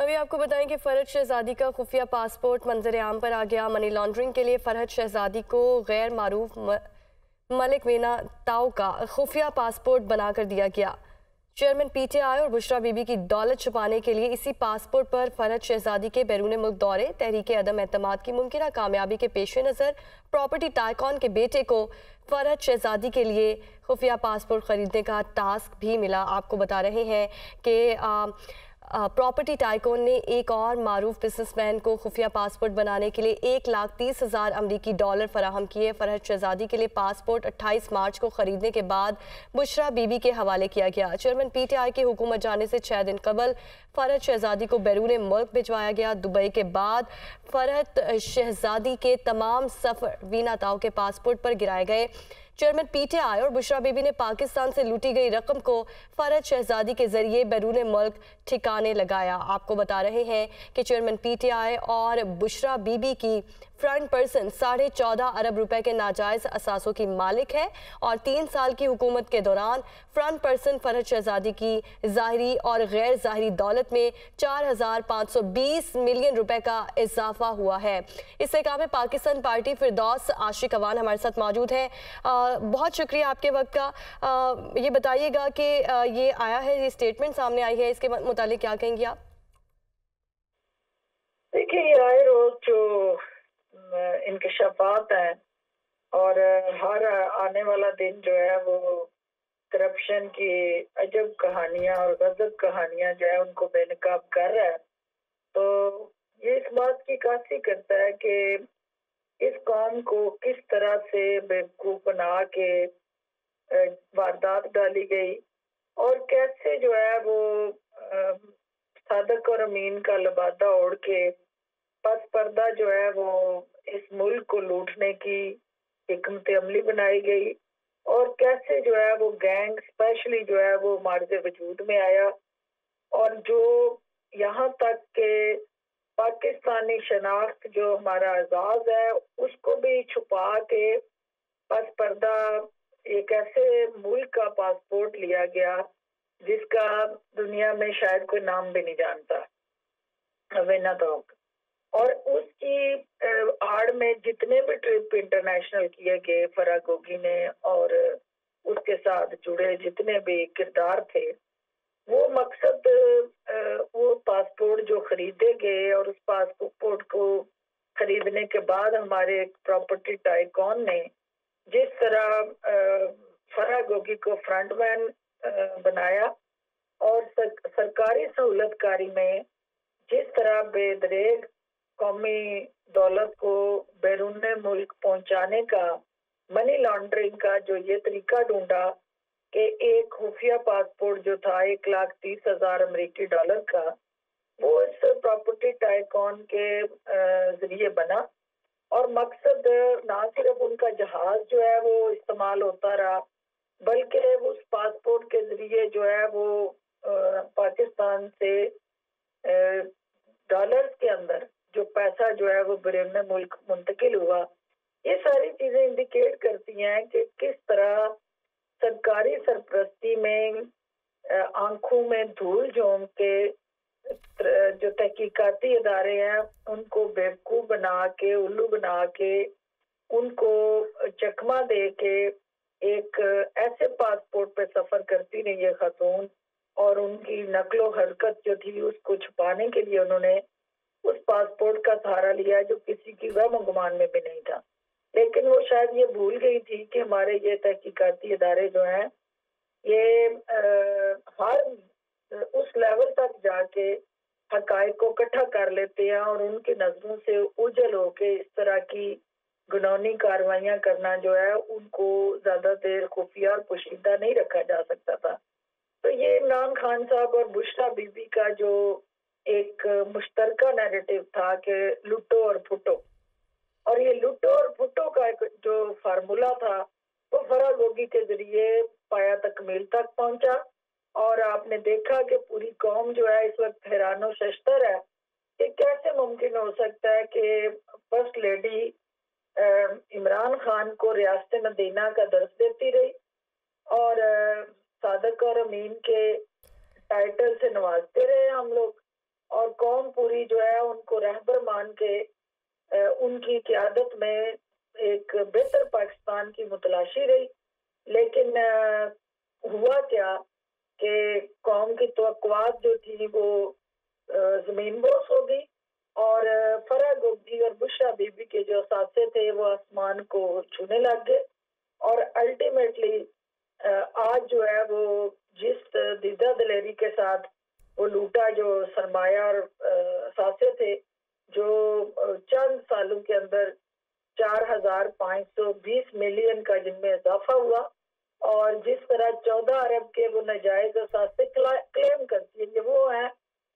ابھی آپ کو بتائیں کہ فرحت شہزادی کا خفیہ پاسپورٹ منظر عام پر آ گیا۔ منی لانڈرنگ کے لیے فرحت شہزادی کو غیر معروف ملک وینا تاؤ کا خفیہ پاسپورٹ بنا کر دیا گیا۔ چیئرمین پی ٹی آئی اور بشرا بی بی کی دولت چھپانے کے لیے اسی پاسپورٹ پر فرحت شہزادی کے بیرون ملک دورے، تحریک عدم اعتماد کی ممکنہ کامیابی کے پیش نظر پراپرٹی ٹائکون کے بیٹے کو فرحت شہزادی کے لیے خفیہ پاسپورٹ خریدنے کا ٹاسک بھی ملا۔ آپ کو بتا رہے ہیں کہ پراپرٹی ٹائکون نے ایک اور معروف بزنس مین کو خفیہ پاسپورٹ بنانے کے لیے 1,30,000 امریکی ڈالر فراہم کیے۔ فرحت شہزادی کے لیے پاسپورٹ 28 مارچ کو خریدنے کے بعد بشرا بی بی کے حوالے کیا گیا۔ چیئرمین پی ٹی آئی کی حکومت جانے سے 6 دن قبل فرحت شہزادی کو بیرون ملک بھجوایا گیا۔ دبئی کے بعد فرحت شہزادی کے تمام سفر وینا تاؤ کے پاسپورٹ پر گرائے گئے۔ چیئرمین پی ٹی آئی اور بشرا بی بی نے پاکستان سے لوٹی گئی رقم کو فرحت شہزادی کے ذریعے بیرون ملک ٹھکانے لگایا۔ آپ کو بتا رہے ہیں کہ چیئرمین پی ٹی آئی اور بشرا بی بی کی فرنٹ پرسن 14.5 ارب روپے کے ناجائز اثاثوں کی مالک ہے اور 3 سال کی حکومت کے دوران فرنٹ پرسن فرحت شہزادی کی ظاہری اور غیر ظاہری دولت میں 4,520 ملین روپے کا اضافہ ہوا ہے۔ استحکام پاکستان پارٹی فردوس عاشق اوان ہمارے ساتھ موجود ہے۔ بہت شکریہ آپ کے وقت کا۔ یہ بتائیے گا کہ یہ آیا ہے، یہ اسٹیٹمنٹ سامنے آئی ہے، اس کے متعلق کیا کہیں گے آپ؟ دیکھیں، یہ آئے روز جو انکشافات ہیں اور ہر آنے والا دن جو ہے وہ کرپشن کی عجب کہانیاں اور غضب کہانیاں جو ہے ان کو بے نقاب کر رہا ہے، تو یہ اس بات کی عکاسی کرتا ہے کہ اس قوم کو کس طرح سے بیوقوف بنا کے واردات ڈالی گئی اور کیسے جو ہے وہ صادق اور امین کا لبادہ اوڑھ کے پس پردہ جو ہے وہ اس ملک کو لوٹنے کی حکمت عملی بنائی گئی اور کیسے جو ہے وہ گینگ اسپیشلی جو ہے وہ مارز وجود میں آیا اور جو یہاں تک کہ پاکستانی شناخت جو ہمارا اعزاز ہے اس کو بھی چھپا کے پس پردہ ایک ایسے ملک کا پاسپورٹ لیا گیا جس کا دنیا میں شاید کوئی نام بھی نہیں جانتا، وینا تاؤ، اور اس کی آڑ میں جتنے بھی ٹرپ انٹرنیشنل کیے گئے فرح گوگی نے اور اس کے ساتھ جڑے جتنے بھی کردار تھے، وہ مقصد وہ پاسپورٹ جو خریدے گئے اور اس پاسپورٹ کو خریدنے کے بعد ہمارے پراپرٹی ٹائکون نے جس طرح فرح گوگی کو فرنٹ مین بنایا اور سرکاری سہولت کاری میں جس طرح بے دریغ قومی دولت کو بیرون ملک پہنچانے کا منی لانڈرنگ کا جو یہ طریقہ ڈھونڈا کہ ایک خفیہ پاسپورٹ جو تھا 1,30,000 امریکی ڈالر کا وہ اس پراپرٹی ٹائکون کے ذریعے بنا اور مقصد نہ صرف ان کا جہاز جو ہے وہ استعمال ہوتا رہا بلکہ اس پاسپورٹ کے ذریعے جو ہے وہ پاکستان سے ڈالرز کے اندر جو پیسہ جو ہے وہ بیرون ملک منتقل ہوا۔ یہ ساری چیزیں انڈیکیٹ کرتی ہیں کہ کس طرح سرکاری سرپرستی میں آنکھوں میں دھول جھونک کے جو تحقیقاتی ادارے ہیں ان کو بیوقوف بنا کے الو بنا کے ان کو چکمہ دے کے ایک ایسے پاسپورٹ پہ سفر کرتی رہی ہے خاتون اور ان کی نقل و حرکت جو تھی اس کو چھپانے کے لیے انہوں نے اس پاسپورٹ کا سہارا لیا جو کسی کی وہم و گمان میں بھی نہیں تھا، لیکن وہ شاید یہ بھول گئی تھی کہ ہمارے یہ تحقیقاتی ادارے جو ہیں یہ ہر اس لیول تک جا کے حقائق کو اکٹھا کر لیتے ہیں اور ان کی نظروں سے اوجھل ہو کے اس طرح کی گنونی کارروائیاں کرنا جو ہے ان کو زیادہ دیر خفیہ اور پوشیدہ نہیں رکھا جا سکتا تھا۔ تو یہ عمران خان صاحب اور بشرا بی بی کا جو ایک مشترکہ نیریٹو تھا کہ لٹو اور پھٹو، اور یہ لٹو اور پھٹو کا جو فارمولا تھا وہ فرح گوگی کے ذریعے پایا تکمیل تک پہنچا اور آپ نے دیکھا کہ پوری قوم جو ہے اس وقت حیران و ششدر ہے کہ کیسے ممکن ہو سکتا ہے کہ فرسٹ لیڈی عمران خان کو ریاست مدینہ کا درس دیتی رہی اور صادق اور امین کے ٹائٹل سے نوازتے رہے ہم لوگ، اور قوم پوری جو ہے ان کو رہبر مان کے ان کی قیادت میں ایک بہتر پاکستان کی متلاشی رہی. لیکن ہوا کیا کہ قوم کی توقعات جو تھی وہ زمین بوس ہو گئی اور فرح گوگی اور بشرا بی بی کے جو اثاثے تھے وہ آسمان کو چھونے لگ گئے. اور الٹیمیٹلی آج جو ہے وہ جس دیدہ دلیری کے ساتھ وہ لوٹا جو سرمایہ اور اثاثے تھے جو چند سالوں کے اندر 4,520 ملین کا جن میں اضافہ ہوا اور جس طرح 14 ارب کے وہ ناجائز اثاثے کلیم کرتی ہیں یہ وہ ہیں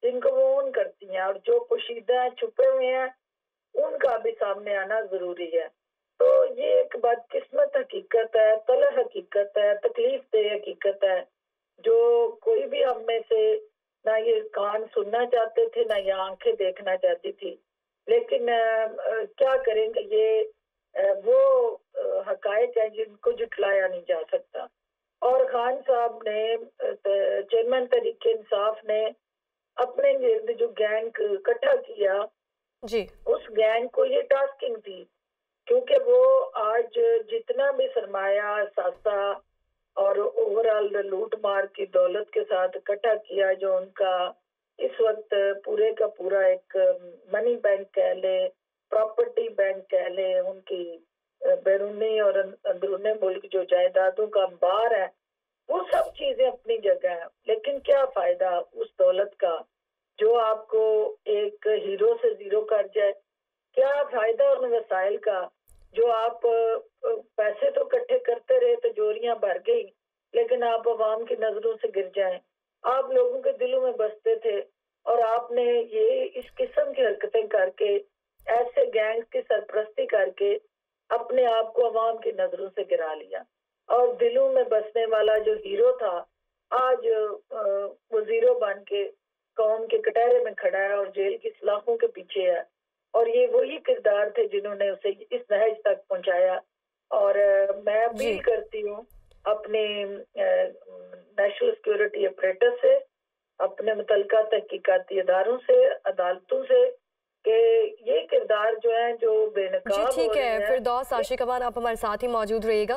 جن کو وہ اون کرتی ہیں اور جو پوشیدہ ہیں چھپے ہوئے ہیں ان کا بھی سامنے آنا ضروری ہے. تو یہ ایک بدقسمت حقیقت ہے, طلح حقیقت ہے, تکلیف دہ حقیقت ہے جو کوئی بھی ہم میں سے نہ یہ کان سننا چاہتے تھے نہ یہ آنکھیں دیکھنا چاہتی تھی. لیکن کیا کریں گے, یہ وہ حقائق ہیں جن کو جھٹلایا نہیں جا سکتا. اور خان صاحب نے چیئرمین تحریک انصاف نے اپنے گرد جو گینگ اکٹھا کیا جی اس گینگ کو یہ ٹاسکنگ تھی کیونکہ وہ آج جتنا بھی سرمایہ اثاثہ اور اوورال لوٹ مار کی دولت کے ساتھ اکٹھا کیا جو ان کا اس وقت پورے کا پورا ایک منی بینک کہہ لے, پراپرٹی بینک کہہ لے, ان کی بیرونی اور اندرون ملک جو جائیدادوں کا انبار ہے وہ سب چیزیں اپنی جگہ ہیں. لیکن کیا فائدہ اس دولت کا جو آپ کو ایک ہیرو سے زیرو کر جائے؟ کیا فائدہ ان وسائل کا جو آپ پیسے تو اکٹھے کرتے رہے, تجوریاں بھر گئی, لیکن آپ عوام کی نظروں سے گر جائیں. آپ لوگوں کے دلوں میں بستے تھے اور آپ نے یہ اس قسم کی حرکتیں کر کے ایسے گینگ کی سرپرستی کر کے اپنے آپ کو عوام کی نظروں سے گرا لیا. اور دلوں میں بسنے والا جو ہیرو تھا آج وہ زیرو بن کے قوم کے کٹہرے میں کھڑا ہے اور جیل کی سلاخوں کے پیچھے ہے. اور یہ وہی کردار تھے جنہوں نے اسے اس نہج تک پہنچایا. اور میں اپیل کرتی ہوں اپنے نیشنل سیکیورٹی اپریٹس سے, اپنے متعلقہ تحقیقاتی اداروں سے, عدالتوں سے کہ یہ کردار جو ہیں جو بے نقاب جی ٹھیک ہے. فردوس عاشق امان آپ ہمارے ساتھ ہی موجود رہیے گا.